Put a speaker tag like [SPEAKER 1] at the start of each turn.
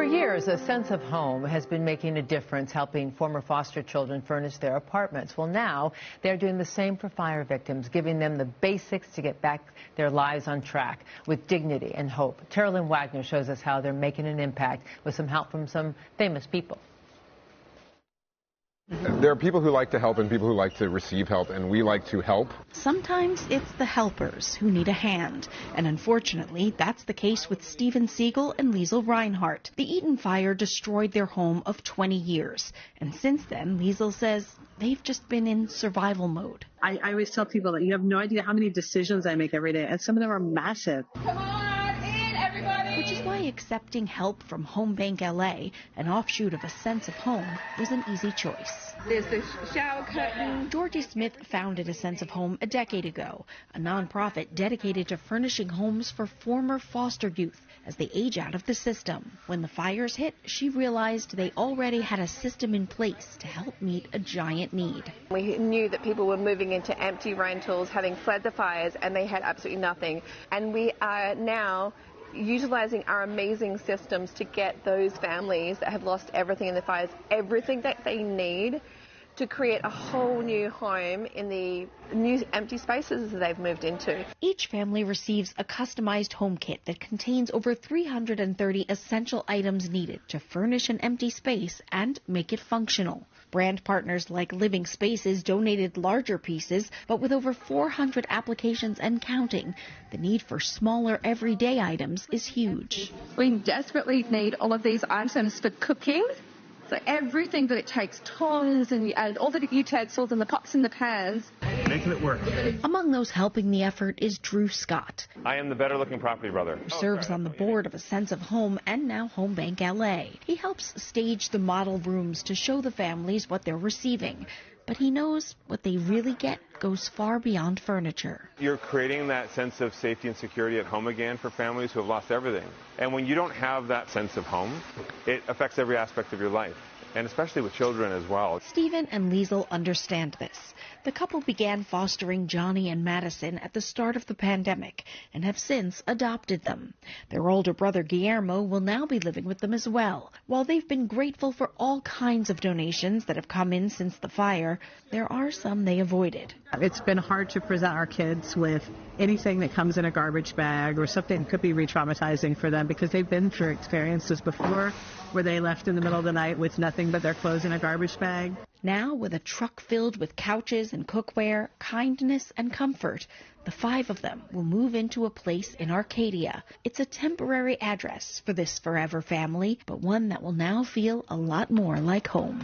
[SPEAKER 1] For years, a sense of home has been making a difference, helping former foster children furnish their apartments. Well, now they're doing the same for fire victims, giving them the basics to get back their lives on track with dignity and hope. Carolyn Wagner shows us how they're making an impact with some help from some famous people.
[SPEAKER 2] There are people who like to help and people who like to receive help, and we like to help.
[SPEAKER 3] Sometimes it's the helpers who need a hand, and unfortunately, that's the case with Steven Siegel and Liesl Reinhardt. The Eaton fire destroyed their home of 20 years, and since then, Liesl says they've just been in survival mode.
[SPEAKER 4] I always tell people that you have no idea how many decisions I make every day, and some of them are massive.
[SPEAKER 3] Come on in, everybody! Which is why accepting help from Home Bank LA, an offshoot of A Sense of Home, was an easy choice.
[SPEAKER 5] There's the shower curtain.
[SPEAKER 3] Georgie Smith founded A Sense of Home a decade ago, a nonprofit dedicated to furnishing homes for former foster youth as they age out of the system. When the fires hit, she realized they already had a system in place to help meet a giant need.
[SPEAKER 5] We knew that people were moving into empty rentals, having fled the fires, and they had absolutely nothing. And we are now utilizing our amazing systems to get those families that have lost everything in the fires, everything that they need to create a whole new home in the new empty spaces that they've moved into.
[SPEAKER 3] Each family receives a customized home kit that contains over 330 essential items needed to furnish an empty space and make it functional. Brand partners like Living Spaces donated larger pieces, but with over 400 applications and counting, the need for smaller everyday items is huge.
[SPEAKER 6] We desperately need all of these items for cooking. So everything that it takes, tongs and all the utensils and the pots and the pans.
[SPEAKER 7] Making it work.
[SPEAKER 3] Among those helping the effort is Drew Scott.
[SPEAKER 7] I am the better looking property brother.
[SPEAKER 3] Who serves on the board of A Sense of Home and now Home Bank LA. He helps stage the model rooms to show the families what they're receiving. But he knows what they really get goes far beyond furniture.
[SPEAKER 7] You're creating that sense of safety and security at home again for families who have lost everything. And when you don't have that sense of home, it affects every aspect of your life, and especially with children as well.
[SPEAKER 3] Steven and Liesl understand this. The couple began fostering Johnny and Madison at the start of the pandemic and have since adopted them. Their older brother Guillermo will now be living with them as well. While they've been grateful for all kinds of donations that have come in since the fire, there are some they avoided.
[SPEAKER 4] It's been hard to present our kids with anything that comes in a garbage bag or something that could be re-traumatizing for them because they've been through experiences before where they left in the middle of the night with nothing but their clothes in a garbage bag.
[SPEAKER 3] Now, with a truck filled with couches and cookware, kindness and comfort, the 5 of them will move into a place in Arcadia. It's a temporary address for this forever family, but one that will now feel a lot more like home.